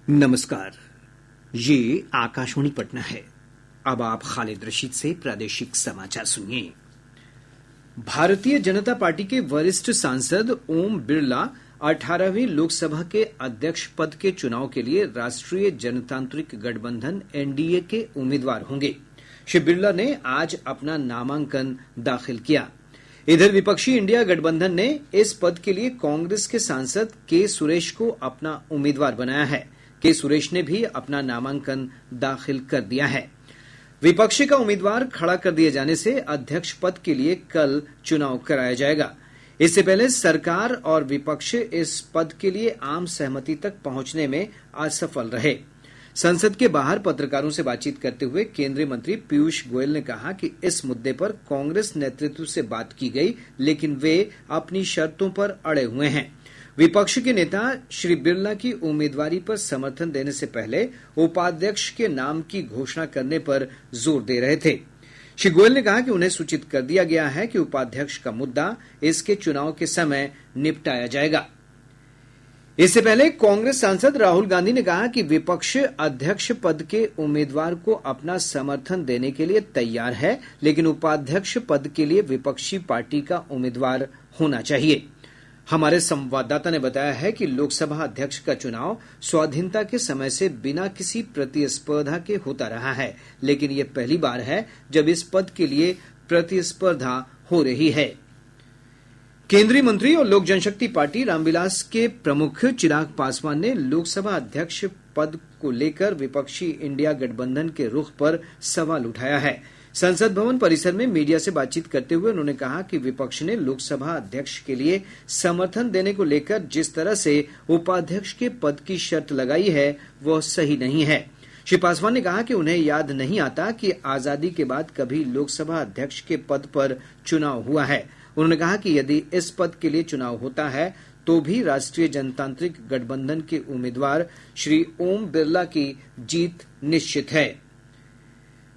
नमस्कार। ये आकाशवाणी पटना है। अब आप खालिद रशीद से प्रादेशिक समाचार सुनिए। भारतीय जनता पार्टी के वरिष्ठ सांसद ओम बिरला 18वीं लोकसभा के अध्यक्ष पद के चुनाव के लिए राष्ट्रीय जनतांत्रिक गठबंधन एनडीए के उम्मीदवार होंगे। श्री बिरला ने आज अपना नामांकन दाखिल किया। इधर विपक्षी इंडिया गठबंधन ने इस पद के लिए कांग्रेस के सांसद के सुरेश को अपना उम्मीदवार बनाया है। के सुरेश ने भी अपना नामांकन दाखिल कर दिया है। विपक्ष का उम्मीदवार खड़ा कर दिए जाने से अध्यक्ष पद के लिए कल चुनाव कराया जाएगा। इससे पहले सरकार और विपक्ष इस पद के लिए आम सहमति तक पहुंचने में असफल रहे। संसद के बाहर पत्रकारों से बातचीत करते हुए केंद्रीय मंत्री पीयूष गोयल ने कहा कि इस मुद्दे पर कांग्रेस नेतृत्व से बात की गई, लेकिन वे अपनी शर्तों पर अड़े हुए हैं। विपक्ष के नेता श्री बिरला की उम्मीदवारी पर समर्थन देने से पहले उपाध्यक्ष के नाम की घोषणा करने पर जोर दे रहे थे। श्री गोयल ने कहा कि उन्हें सूचित कर दिया गया है कि उपाध्यक्ष का मुद्दा इसके चुनाव के समय निपटाया जाएगा। इससे पहले कांग्रेस सांसद राहुल गांधी ने कहा कि विपक्ष अध्यक्ष पद के उम्मीदवार को अपना समर्थन देने के लिए तैयार है, लेकिन उपाध्यक्ष पद के लिए विपक्षी पार्टी का उम्मीदवार होना चाहिए। हमारे संवाददाता ने बताया है कि लोकसभा अध्यक्ष का चुनाव स्वाधीनता के समय से बिना किसी प्रतिस्पर्धा के होता रहा है, लेकिन यह पहली बार है जब इस पद के लिए प्रतिस्पर्धा हो रही है। केंद्रीय मंत्री और लोक जनशक्ति पार्टी रामविलास के प्रमुख चिराग पासवान ने लोकसभा अध्यक्ष पद को लेकर विपक्षी इंडिया गठबंधन के रुख पर सवाल उठाया है। संसद भवन परिसर में मीडिया से बातचीत करते हुए उन्होंने कहा कि विपक्ष ने लोकसभा अध्यक्ष के लिए समर्थन देने को लेकर जिस तरह से उपाध्यक्ष के पद की शर्त लगाई है वह सही नहीं है। श्री पासवान ने कहा कि उन्हें याद नहीं आता कि आजादी के बाद कभी लोकसभा अध्यक्ष के पद पर चुनाव हुआ है। उन्होंने कहा कि यदि इस पद के लिए चुनाव होता है तो भी राष्ट्रीय जनतांत्रिक गठबंधन के उम्मीदवार श्री ओम बिरला की जीत निश्चित है।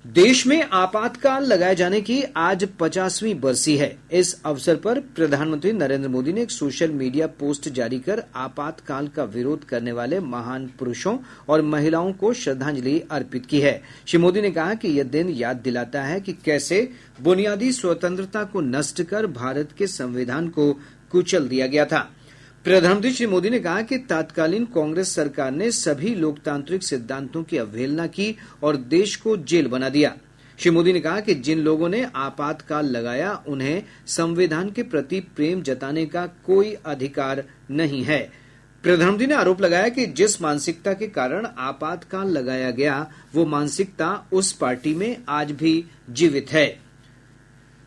देश में आपातकाल लगाए जाने की आज 50वीं बरसी है। इस अवसर पर प्रधानमंत्री नरेंद्र मोदी ने एक सोशल मीडिया पोस्ट जारी कर आपातकाल का विरोध करने वाले महान पुरुषों और महिलाओं को श्रद्धांजलि अर्पित की है। श्री मोदी ने कहा कि यह दिन याद दिलाता है कि कैसे बुनियादी स्वतंत्रता को नष्ट कर भारत के संविधान को कुचल दिया गया था। प्रधानमंत्री श्री मोदी ने कहा कि तत्कालीन कांग्रेस सरकार ने सभी लोकतांत्रिक सिद्धांतों की अवहेलना की और देश को जेल बना दिया। श्री मोदी ने कहा कि जिन लोगों ने आपातकाल लगाया उन्हें संविधान के प्रति प्रेम जताने का कोई अधिकार नहीं है। प्रधानमंत्री ने आरोप लगाया कि जिस मानसिकता के कारण आपातकाल लगाया गया वो मानसिकता उस पार्टी में आज भी जीवित है।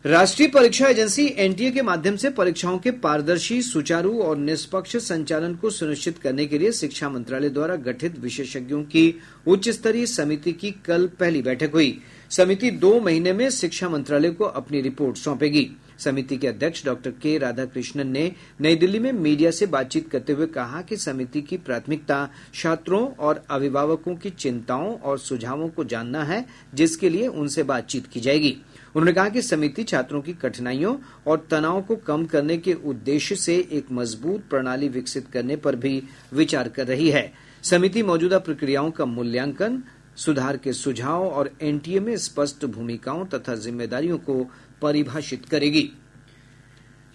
राष्ट्रीय परीक्षा एजेंसी एनटीए के माध्यम से परीक्षाओं के पारदर्शी, सुचारू और निष्पक्ष संचालन को सुनिश्चित करने के लिए शिक्षा मंत्रालय द्वारा गठित विशेषज्ञों की उच्च स्तरीय समिति की कल पहली बैठक हुई। समिति 2 महीने में शिक्षा मंत्रालय को अपनी रिपोर्ट सौंपेगी। समिति के अध्यक्ष डॉक्टर के राधाकृष्णन ने नई दिल्ली में मीडिया से बातचीत करते हुए कहा कि समिति की प्राथमिकता छात्रों और अभिभावकों की चिंताओं और सुझावों को जानना है, जिसके लिए उनसे बातचीत की जाएगी। उन्होंने कहा कि समिति छात्रों की कठिनाइयों और तनाव को कम करने के उद्देश्य से एक मजबूत प्रणाली विकसित करने पर भी विचार कर रही है। समिति मौजूदा प्रक्रियाओं का मूल्यांकन, सुधार के सुझाव और एनटीए में स्पष्ट भूमिकाओं तथा जिम्मेदारियों को परिभाषित करेगी।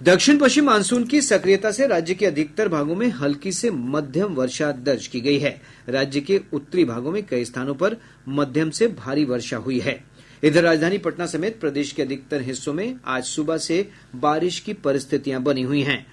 दक्षिण पश्चिम मानसून की सक्रियता से राज्य के अधिकतर भागों में हल्की से मध्यम वर्षा दर्ज की गई है। राज्य के उत्तरी भागों में कई स्थानों पर मध्यम से भारी वर्षा हुई है। इधर राजधानी पटना समेत प्रदेश के अधिकतर हिस्सों में आज सुबह से बारिश की परिस्थितियां बनी हुई हैं।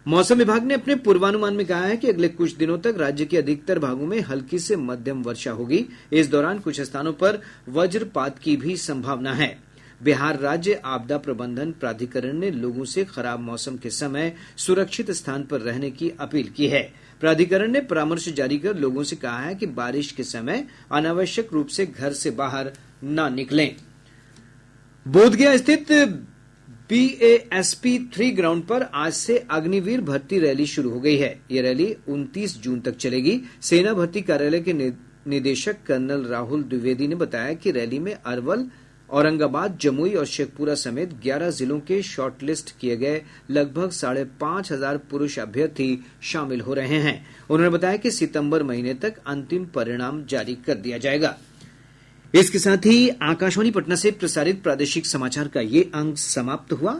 मौसम विभाग ने अपने पूर्वानुमान में कहा है कि अगले कुछ दिनों तक राज्य के अधिकतर भागों में हल्की से मध्यम वर्षा होगी। इस दौरान कुछ स्थानों पर वज्रपात की भी संभावना है। बिहार राज्य आपदा प्रबंधन प्राधिकरण ने लोगों से खराब मौसम के समय सुरक्षित स्थान पर रहने की अपील की है। प्राधिकरण ने परामर्श जारी कर लोगों से कहा है कि बारिश के समय अनावश्यक रूप से घर से बाहर न निकलें। बोधगया स्थित बीएएसपी 3 ग्राउंड पर आज से अग्निवीर भर्ती रैली शुरू हो गई है। ये रैली 29 जून तक चलेगी। सेना भर्ती कार्यालय के निदेशक कर्नल राहुल द्विवेदी ने बताया कि रैली में अरवल, औरंगाबाद, जमुई और शेखपुरा समेत 11 जिलों के शॉर्टलिस्ट किए गए लगभग 5,500 पुरुष अभ्यर्थी शामिल हो रहे हैं। उन्होंने बताया कि सितंबर महीने तक अंतिम परिणाम जारी कर दिया जाएगा। इसके साथ ही आकाशवाणी पटना से प्रसारित प्रादेशिक समाचार का ये अंक समाप्त हुआ।